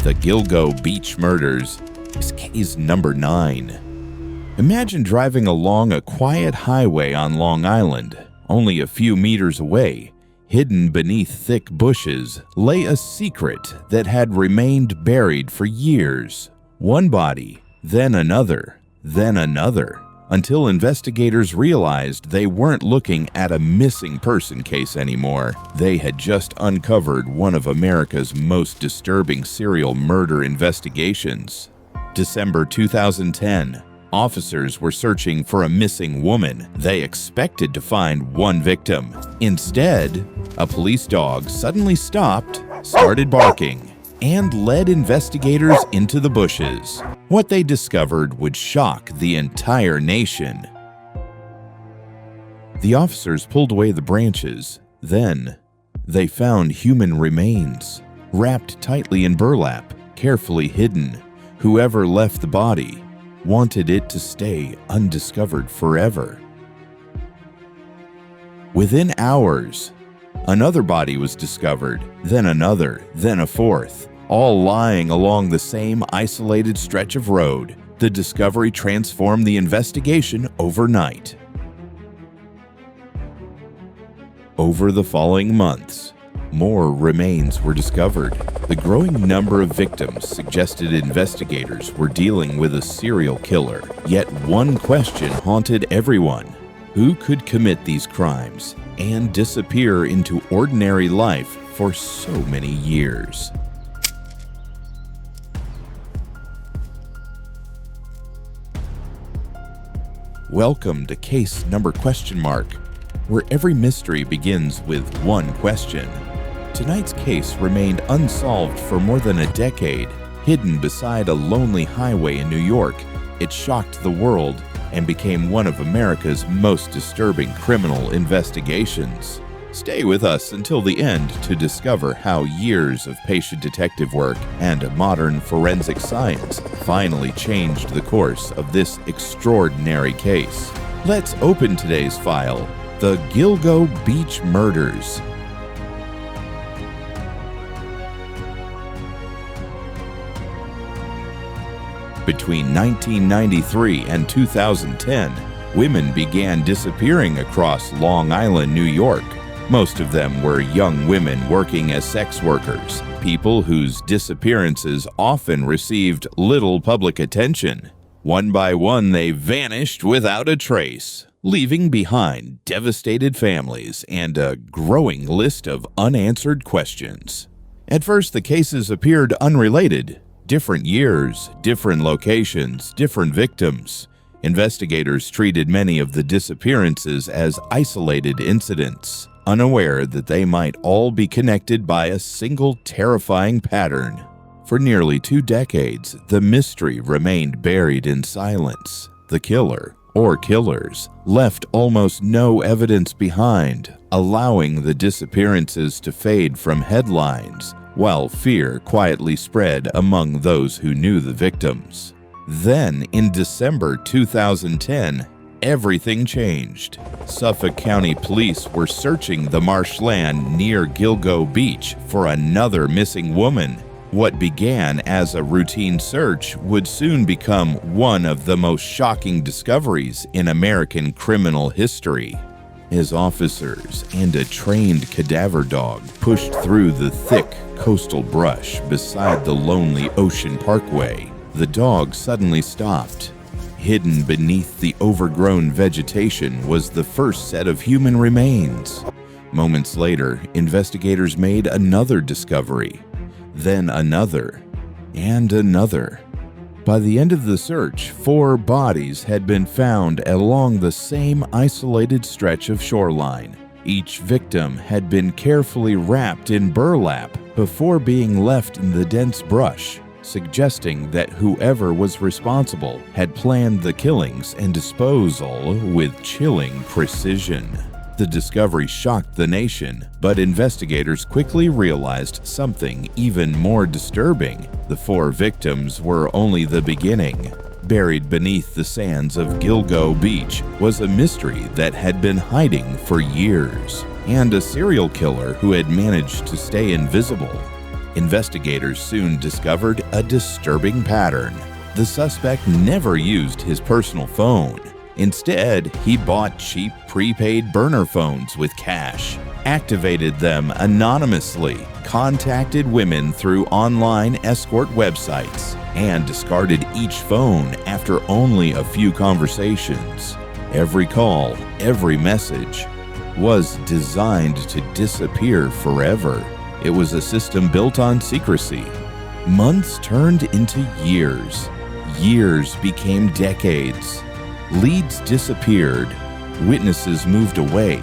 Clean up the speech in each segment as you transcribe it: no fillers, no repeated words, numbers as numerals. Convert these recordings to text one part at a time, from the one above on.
The Gilgo Beach murders is case number 9. Imagine driving along a quiet highway on Long Island. Only a few meters away, hidden beneath thick bushes, lay a secret that had remained buried for years. One body, then another, until investigators realized they weren't looking at a missing person case anymore. They had just uncovered one of America's most disturbing serial murder investigations. December 2010. Officers were searching for a missing woman. They expected to find one victim. Instead, a police dog suddenly stopped, started barking, and led investigators into the bushes. What they discovered would shock the entire nation. The officers pulled away the branches. Then, they found human remains, wrapped tightly in burlap, carefully hidden. Whoever left the body wanted it to stay undiscovered forever. Within hours, another body was discovered, then another, then a fourth, all lying along the same isolated stretch of road. The discovery transformed the investigation overnight. Over the following months, more remains were discovered. The growing number of victims suggested investigators were dealing with a serial killer. Yet one question haunted everyone: who could commit these crimes and disappear into ordinary life for so many years? Welcome to Case Number Question Mark, where every mystery begins with one question. Tonight's case remained unsolved for more than a decade. Hidden beside a lonely highway in New York, it shocked the world and became one of America's most disturbing criminal investigations. Stay with us until the end to discover how years of patient detective work and modern forensic science finally changed the course of this extraordinary case. Let's open today's file: The Gilgo Beach Murders. Between 1993 and 2010, women began disappearing across Long Island, New York. Most of them were young women working as sex workers, people whose disappearances often received little public attention. One by one, they vanished without a trace, leaving behind devastated families and a growing list of unanswered questions. At first, the cases appeared unrelated. Different years, different locations, different victims. Investigators treated many of the disappearances as isolated incidents, unaware that they might all be connected by a single terrifying pattern. For nearly 2 decades, the mystery remained buried in silence. The killer, or killers, left almost no evidence behind, allowing the disappearances to fade from headlines, while fear quietly spread among those who knew the victims. Then, in December 2010, everything changed. Suffolk County Police were searching the marshland near Gilgo Beach for another missing woman. What began as a routine search would soon become one of the most shocking discoveries in American criminal history. As officers and a trained cadaver dog pushed through the thick coastal brush beside the lonely Ocean Parkway, the dog suddenly stopped. Hidden beneath the overgrown vegetation was the first set of human remains. Moments later, investigators made another discovery, then another, and another. By the end of the search, 4 bodies had been found along the same isolated stretch of shoreline. Each victim had been carefully wrapped in burlap before being left in the dense brush, suggesting that whoever was responsible had planned the killings and disposal with chilling precision. The discovery shocked the nation, but investigators quickly realized something even more disturbing. The 4 victims were only the beginning. Buried beneath the sands of Gilgo Beach was a mystery that had been hiding for years, and a serial killer who had managed to stay invisible. Investigators soon discovered a disturbing pattern. The suspect never used his personal phone. Instead, he bought cheap prepaid burner phones with cash, activated them anonymously, contacted women through online escort websites, and discarded each phone after only a few conversations. Every call, every message was designed to disappear forever. It was a system built on secrecy. Months turned into years. Years became decades. Leads disappeared. Witnesses moved away.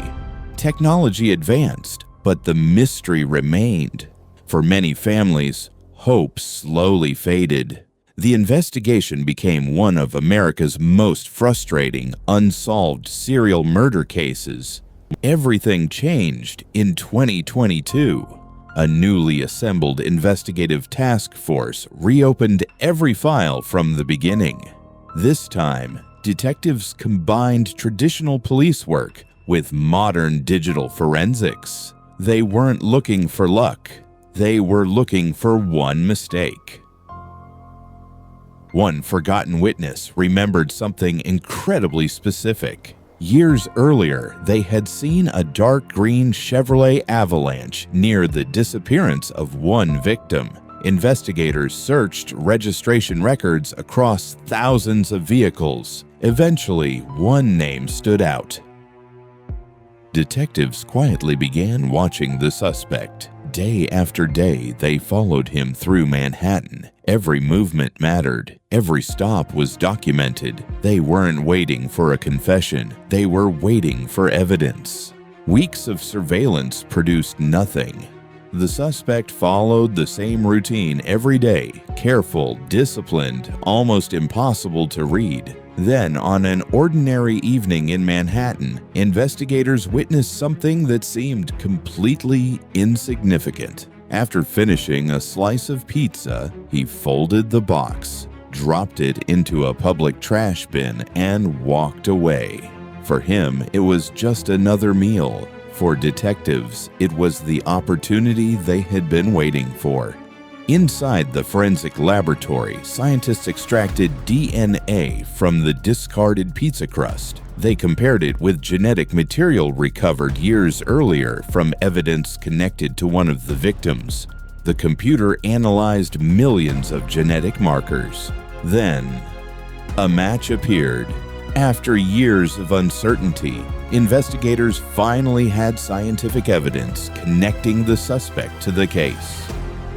Technology advanced, but the mystery remained. For many families, hope slowly faded. The investigation became one of America's most frustrating, unsolved serial murder cases. Everything changed in 2022. A newly assembled investigative task force reopened every file from the beginning. This time, detectives combined traditional police work with modern digital forensics. They weren't looking for luck. They were looking for one mistake. One forgotten witness remembered something incredibly specific. Years earlier, they had seen a dark green Chevrolet Avalanche near the disappearance of one victim. Investigators searched registration records across thousands of vehicles. Eventually, one name stood out. Detectives quietly began watching the suspect. Day after day, they followed him through Manhattan. Every movement mattered. Every stop was documented. They weren't waiting for a confession. They were waiting for evidence. Weeks of surveillance produced nothing. The suspect followed the same routine every day, careful, disciplined, almost impossible to read. Then, on an ordinary evening in Manhattan, investigators witnessed something that seemed completely insignificant. After finishing a slice of pizza, he folded the box, dropped it into a public trash bin, and walked away. For him, it was just another meal. For detectives, it was the opportunity they had been waiting for. Inside the forensic laboratory, scientists extracted DNA from the discarded pizza crust. They compared it with genetic material recovered years earlier from evidence connected to one of the victims. The computer analyzed millions of genetic markers. Then, a match appeared. After years of uncertainty, investigators finally had scientific evidence connecting the suspect to the case.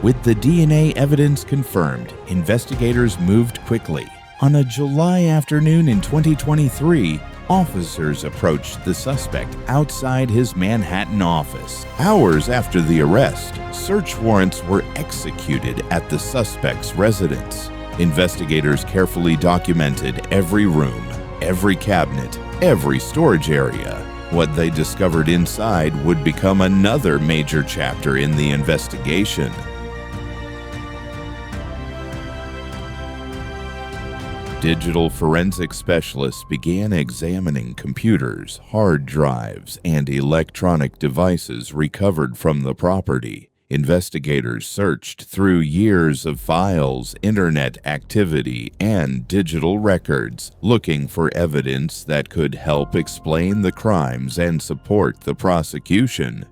With the DNA evidence confirmed, investigators moved quickly. On a July afternoon in 2023, officers approached the suspect outside his Manhattan office. Hours after the arrest, search warrants were executed at the suspect's residence. Investigators carefully documented every room, every cabinet, every storage area. What they discovered inside would become another major chapter in the investigation. Digital forensic specialists began examining computers, hard drives, and electronic devices recovered from the property. Investigators searched through years of files, internet activity, and digital records, looking for evidence that could help explain the crimes and support the prosecution.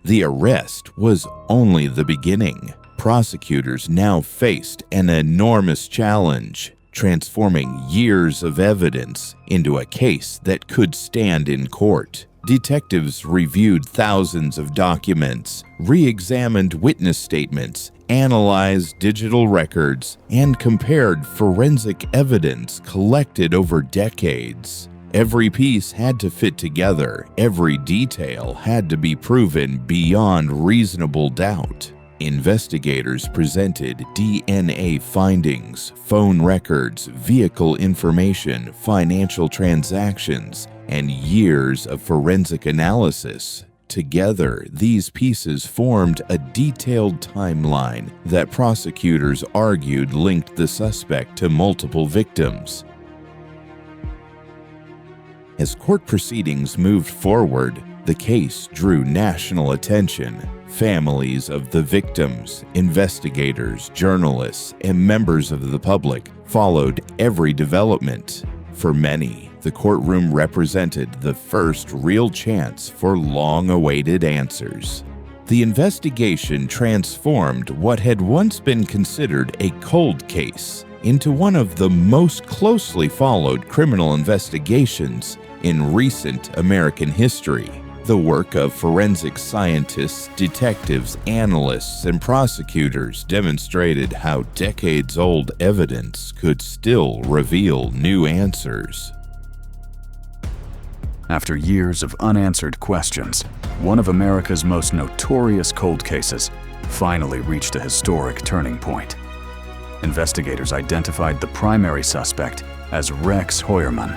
The arrest was only the beginning. Prosecutors now faced an enormous challenge, transforming years of evidence into a case that could stand in court. Detectives reviewed thousands of documents, re-examined witness statements, analyzed digital records, and compared forensic evidence collected over decades. Every piece had to fit together. Every detail had to be proven beyond reasonable doubt. Investigators presented DNA findings, phone records, vehicle information, financial transactions, and years of forensic analysis. Together, these pieces formed a detailed timeline that prosecutors argued linked the suspect to multiple victims. As court proceedings moved forward, the case drew national attention. Families of the victims, investigators, journalists, and members of the public followed every development. For many, the courtroom represented the first real chance for long-awaited answers. The investigation transformed what had once been considered a cold case into one of the most closely followed criminal investigations in recent American history. The work of forensic scientists, detectives, analysts, and prosecutors demonstrated how decades-old evidence could still reveal new answers. After years of unanswered questions, one of America's most notorious cold cases finally reached a historic turning point. Investigators identified the primary suspect as Rex Heuermann,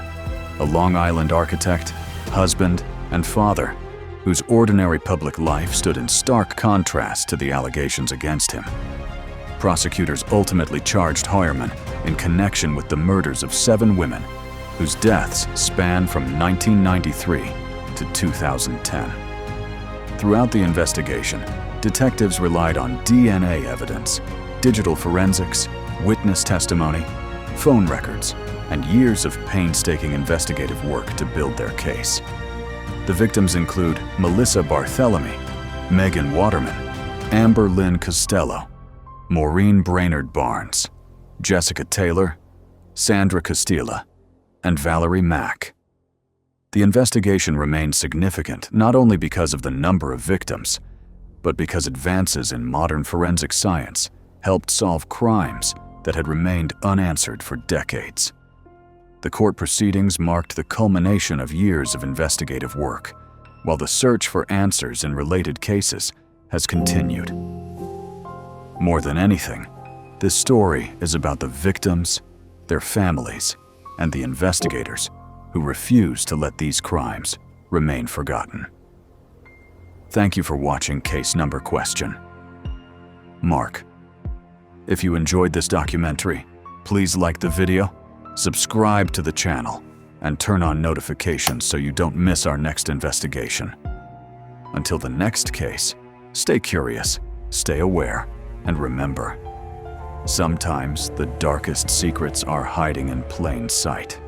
a Long Island architect, husband, and father whose ordinary public life stood in stark contrast to the allegations against him. Prosecutors ultimately charged Heuermann in connection with the murders of 7 women whose deaths spanned from 1993 to 2010. Throughout the investigation, detectives relied on DNA evidence, digital forensics, witness testimony, phone records, and years of painstaking investigative work to build their case. The victims include Melissa Barthelemy, Megan Waterman, Amber Lynn Costello, Maureen Brainerd Barnes, Jessica Taylor, Sandra Castilla, and Valerie Mack. The investigation remained significant not only because of the number of victims, but because advances in modern forensic science helped solve crimes that had remained unanswered for decades. The court proceedings marked the culmination of years of investigative work, while the search for answers in related cases has continued. More than anything, this story is about the victims, their families, and the investigators who refuse to let these crimes remain forgotten. Thank you for watching Case Number Question. Mark. If you enjoyed this documentary, please like the video, subscribe to the channel, and turn on notifications so you don't miss our next investigation. Until the next case, stay curious, stay aware, and remember, sometimes the darkest secrets are hiding in plain sight.